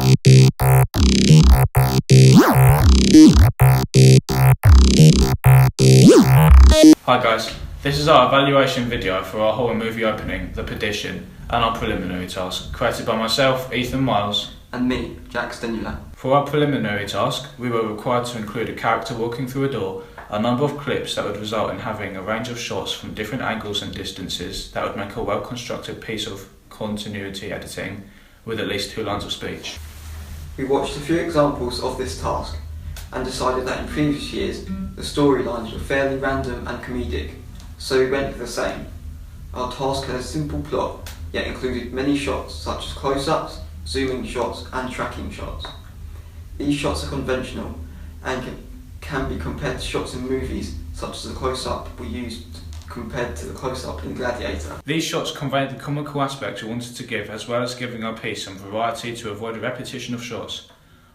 Hi guys, this is our evaluation video for our horror movie opening, The Perdition, and our preliminary task, created by myself, Ethan Miles, and me, Jack Stenula. For our preliminary task, we were required to include a character walking through a door, a number of clips that would result in having a range of shots from different angles and distances that would make a well-constructed piece of continuity editing with at least 2 lines of speech. We watched a few examples of this task and decided that in previous years the storylines were fairly random and comedic, so we went for the same. Our task had a simple plot, yet included many shots such as close-ups, zooming shots and tracking shots. These shots are conventional and can be compared to shots in movies such as the close-up we used compared to the close-up in Gladiator. These shots conveyed the comical aspect we wanted to give, as well as giving our piece some variety to avoid a repetition of shots.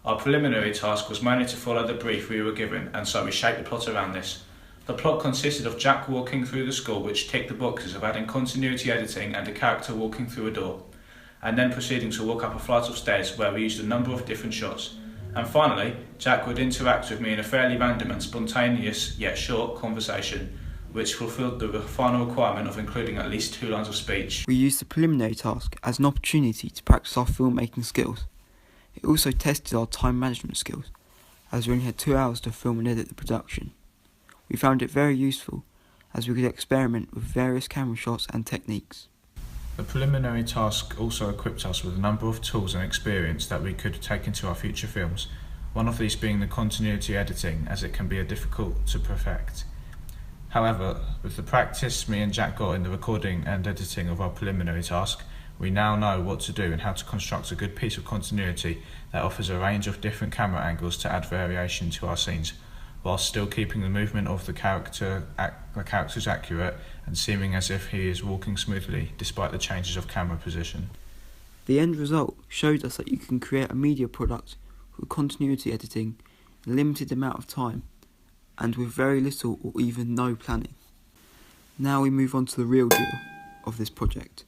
Our preliminary task was mainly to follow the brief we were given, and so we shaped the plot around this. The plot consisted of Jack walking through the school, which ticked the boxes of adding continuity editing and a character walking through a door, and then proceeding to walk up a flight of stairs where we used a number of different shots. And finally, Jack would interact with me in a fairly random and spontaneous yet short conversation, which fulfilled the final requirement of including at least 2 lines of speech. We used the preliminary task as an opportunity to practice our filmmaking skills. It also tested our time management skills, as we only had 2 hours to film and edit the production. We found it very useful, as we could experiment with various camera shots and techniques. The preliminary task also equipped us with a number of tools and experience that we could take into our future films, one of these being the continuity editing, as it can be difficult to perfect. However, with the practice me and Jack got in the recording and editing of our preliminary task, we now know what to do and how to construct a good piece of continuity that offers a range of different camera angles to add variation to our scenes, whilst still keeping the movement of the characters accurate and seeming as if he is walking smoothly despite the changes of camera position. The end result showed us that you can create a media product with continuity editing in a limited amount of time and with very little or even no planning. Now we move on to the real deal of this project,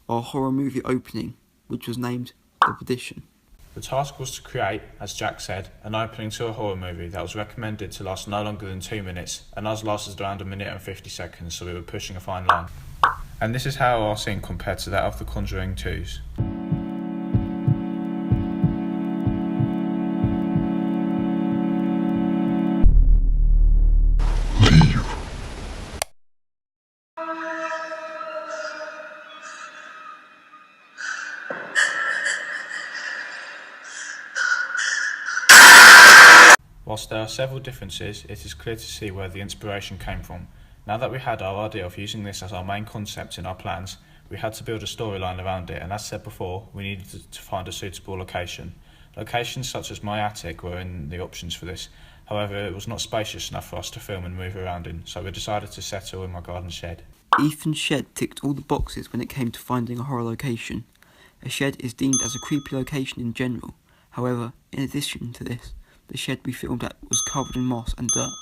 our horror movie opening, which was named The Perdition. The task was to create, as Jack said, an opening to a horror movie that was recommended to last no longer than 2 minutes, and ours lasted around 1 minute and 50 seconds, so we were pushing a fine line. And this is how our scene compared to that of The Conjuring 2's. Whilst there are several differences, it is clear to see where the inspiration came from. Now that we had our idea of using this as our main concept in our plans, we had to build a storyline around it, and as said before, we needed to find a suitable location. Locations such as my attic were in the options for this, however it was not spacious enough for us to film and move around in, so we decided to settle in my garden shed. Ethan's shed ticked all the boxes when it came to finding a horror location. A shed is deemed as a creepy location in general, however, in addition to this, the shed we filmed at was covered in moss and dirt,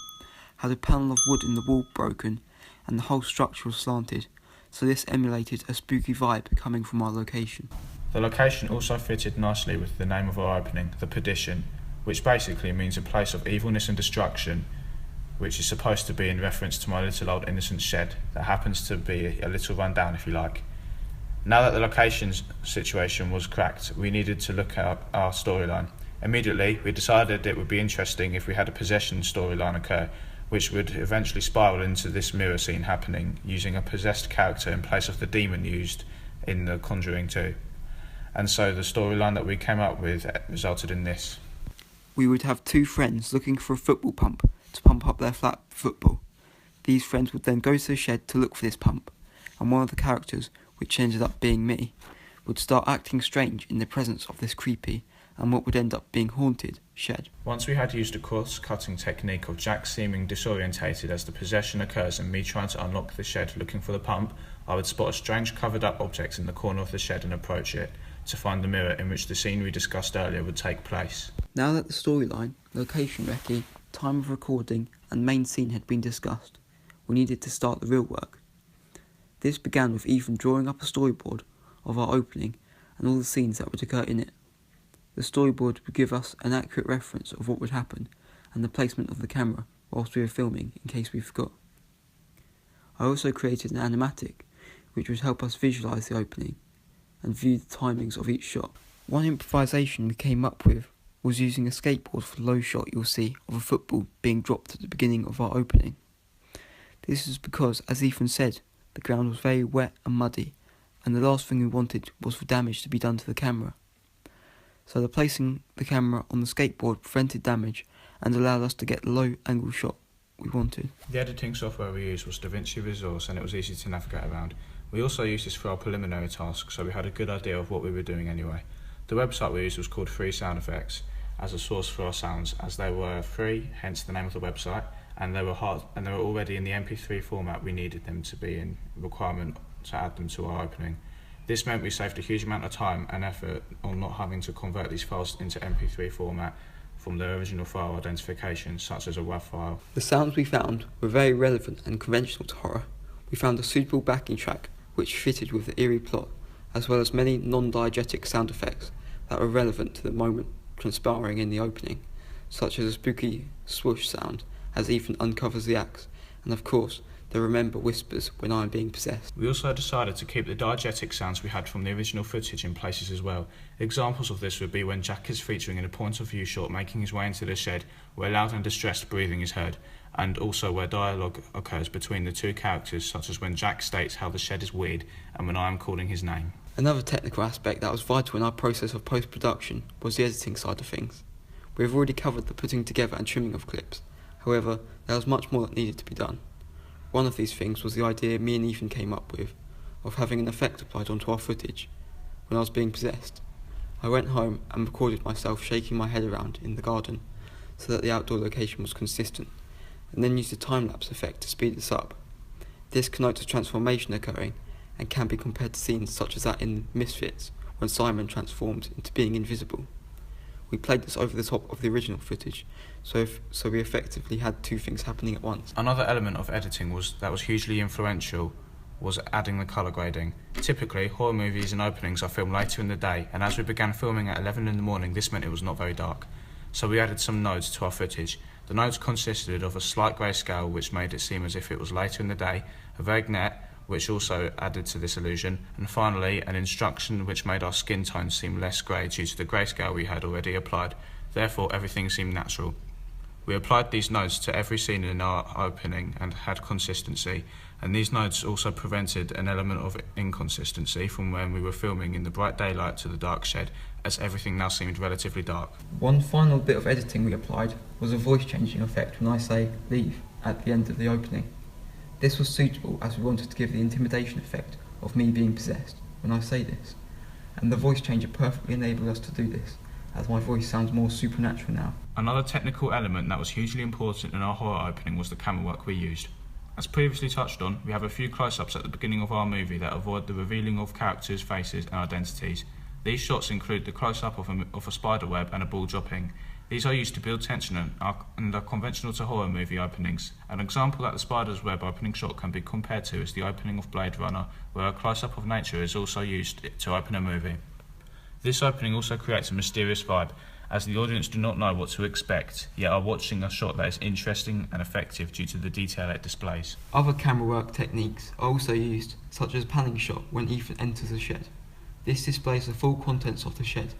had a panel of wood in the wall broken, and the whole structure was slanted, so this emulated a spooky vibe coming from our location. The location also fitted nicely with the name of our opening, The Perdition, which basically means a place of evilness and destruction, which is supposed to be in reference to my little old innocent shed that happens to be a little run down, if you like. Now that the location situation was cracked, we needed to look at our storyline. Immediately, we decided it would be interesting if we had a possession storyline occur, which would eventually spiral into this mirror scene happening, using a possessed character in place of the demon used in The Conjuring 2. And so the storyline that we came up with resulted in this. We would have 2 friends looking for a football pump to pump up their flat football. These friends would then go to the shed to look for this pump, and one of the characters, which ended up being me, would start acting strange in the presence of this creepy and what would end up being haunted shed. Once we had used a cross-cutting technique of Jack seeming disorientated as the possession occurs and me trying to unlock the shed looking for the pump, I would spot a strange covered up object in the corner of the shed and approach it to find the mirror in which the scene we discussed earlier would take place. Now that the storyline, location recce, time of recording and main scene had been discussed, we needed to start the real work. This began with Ethan drawing up a storyboard of our opening and all the scenes that would occur in it. The storyboard would give us an accurate reference of what would happen and the placement of the camera whilst we were filming in case we forgot. I also created an animatic which would help us visualise the opening and view the timings of each shot. One improvisation we came up with was using a skateboard for the low shot you'll see of a football being dropped at the beginning of our opening. This is because, as Ethan said, the ground was very wet and muddy, and the last thing we wanted was for damage to be done to the camera. So the placing the camera on the skateboard prevented damage and allowed us to get the low angle shot we wanted. The editing software we used was DaVinci Resource, and it was easy to navigate around. We also used this for our preliminary task, so we had a good idea of what we were doing anyway. The website we used was called Free Sound Effects as a source for our sounds, as they were free, hence the name of the website, and they were already in the MP3 format we needed them to be in, requirement to add them to our opening. This meant we saved a huge amount of time and effort on not having to convert these files into MP3 format from their original file identification, such as a WAV file. The sounds we found were very relevant and conventional to horror. We found a suitable backing track which fitted with the eerie plot, as well as many non-diegetic sound effects that were relevant to the moment transpiring in the opening, such as a spooky swoosh sound as Ethan uncovers the axe, and of course the remember whispers when I am being possessed. We also decided to keep the diegetic sounds we had from the original footage in places as well. Examples of this would be when Jack is featuring in a point of view shot making his way into the shed, where loud and distressed breathing is heard, and also where dialogue occurs between the two characters, such as when Jack states how the shed is weird and when I am calling his name. Another technical aspect that was vital in our process of post-production was the editing side of things. We have already covered the putting together and trimming of clips, however there was much more that needed to be done. One of these things was the idea me and Ethan came up with of having an effect applied onto our footage when I was being possessed. I went home and recorded myself shaking my head around in the garden so that the outdoor location was consistent, and then used the time-lapse effect to speed this up. This connotes a transformation occurring and can be compared to scenes such as that in Misfits when Simon transformed into being invisible. We played this over the top of the original footage, so we effectively had two things happening at once. Another element of editing that was hugely influential was adding the colour grading. Typically, horror movies and openings are filmed later in the day, and as we began filming at 11 in the morning, this meant it was not very dark. So we added some nodes to our footage. The nodes consisted of a slight grayscale, which made it seem as if it was later in the day, a vague net, which also added to this illusion, and finally an instruction which made our skin tone seem less grey due to the grayscale we had already applied. Therefore, everything seemed natural. We applied these nodes to every scene in our opening and had consistency, and these nodes also prevented an element of inconsistency from when we were filming in the bright daylight to the dark shed, as everything now seemed relatively dark. One final bit of editing we applied was a voice changing effect when I say leave at the end of the opening. This was suitable as we wanted to give the intimidation effect of me being possessed when I say this, and the voice changer perfectly enabled us to do this, as my voice sounds more supernatural now. Another technical element that was hugely important in our horror opening was the camera work we used. As previously touched on, we have a few close-ups at the beginning of our movie that avoid the revealing of characters' faces and identities. These shots include the close-up of a spider web and a ball dropping. These are used to build tension and are conventional to horror movie openings. An example that the spider's web opening shot can be compared to is the opening of Blade Runner, where a close-up of nature is also used to open a movie. This opening also creates a mysterious vibe, as the audience do not know what to expect, yet are watching a shot that is interesting and effective due to the detail it displays. Other camera work techniques are also used, such as a panning shot when Ethan enters the shed. This displays the full contents of the shed,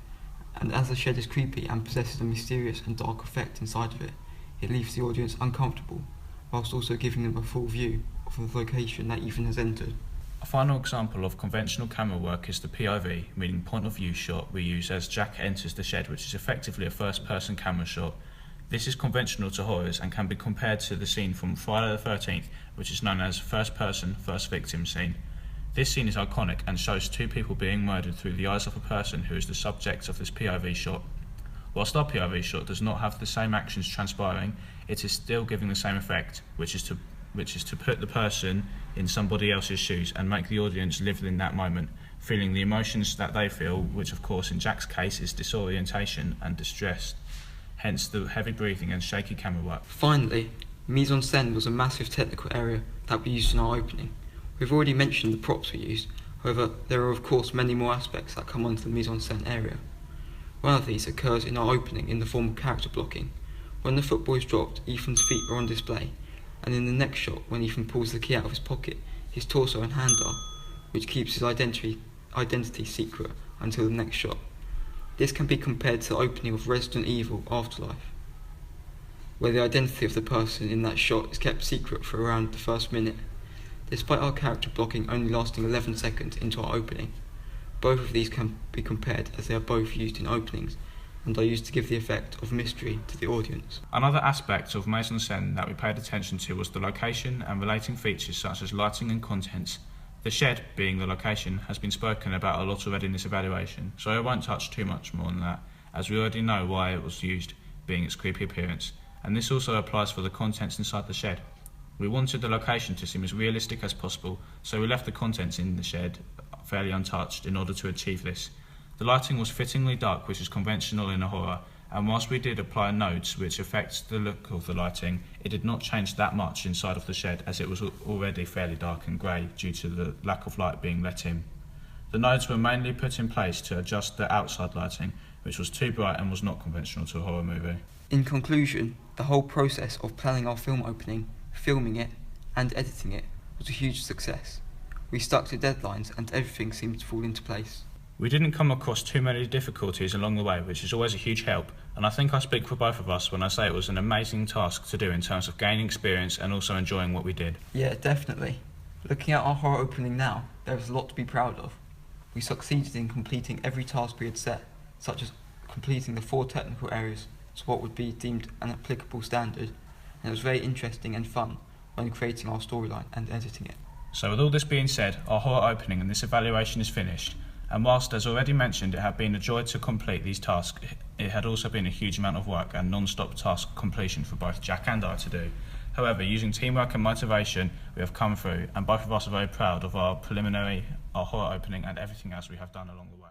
and as the shed is creepy and possesses a mysterious and dark effect inside of it, it leaves the audience uncomfortable, whilst also giving them a full view of the location that Ethan has entered. A final example of conventional camera work is the POV, meaning point of view shot, we use as Jack enters the shed, which is effectively a first-person camera shot. This is conventional to horrors and can be compared to the scene from Friday the 13th, which is known as first-person, first victim scene. This scene is iconic and shows two people being murdered through the eyes of a person who is the subject of this POV shot. Whilst our POV shot does not have the same actions transpiring, it is still giving the same effect, which is to put the person in somebody else's shoes and make the audience live in that moment, feeling the emotions that they feel, which of course in Jack's case is disorientation and distress, hence the heavy breathing and shaky camera work. Finally, mise-en-scène was a massive technical area that we used in our opening. We've already mentioned the props we used, however there are of course many more aspects that come onto the mise-en-scène area. One of these occurs in our opening in the form of character blocking. When the football is dropped, Ethan's feet are on display, and in the next shot, when Ethan pulls the key out of his pocket, his torso and hand are, which keeps his identity secret until the next shot. This can be compared to the opening of Resident Evil Afterlife, where the identity of the person in that shot is kept secret for around the first minute, despite our character blocking only lasting 11 seconds into our opening. Both of these can be compared as they are both used in openings and are used to give the effect of mystery to the audience. Another aspect of mise en scène that we paid attention to was the location and relating features such as lighting and contents. The shed, being the location, has been spoken about a lot already in this evaluation, so I won't touch too much more on that, as we already know why it was used, being its creepy appearance, and this also applies for the contents inside the shed. We wanted the location to seem as realistic as possible, so we left the contents in the shed fairly untouched in order to achieve this. The lighting was fittingly dark, which is conventional in a horror, and whilst we did apply nodes which affects the look of the lighting, it did not change that much inside of the shed, as it was already fairly dark and grey due to the lack of light being let in. The nodes were mainly put in place to adjust the outside lighting, which was too bright and was not conventional to a horror movie. In conclusion, the whole process of planning our film opening, filming it, and editing it was a huge success. We stuck to deadlines and everything seemed to fall into place. We didn't come across too many difficulties along the way, which is always a huge help, and I think I speak for both of us when I say it was an amazing task to do in terms of gaining experience and also enjoying what we did. Yeah, definitely. Looking at our horror opening now, there is a lot to be proud of. We succeeded in completing every task we had set, such as completing the 4 technical areas to what would be deemed an applicable standard, and it was very interesting and fun when creating our storyline and editing it. So with all this being said, our horror opening and this evaluation is finished. And whilst, as already mentioned, it had been a joy to complete these tasks, it had also been a huge amount of work and non-stop task completion for both Jack and I to do. However, using teamwork and motivation, we have come through, and both of us are very proud of our preliminary, our horror opening, and everything else we have done along the way.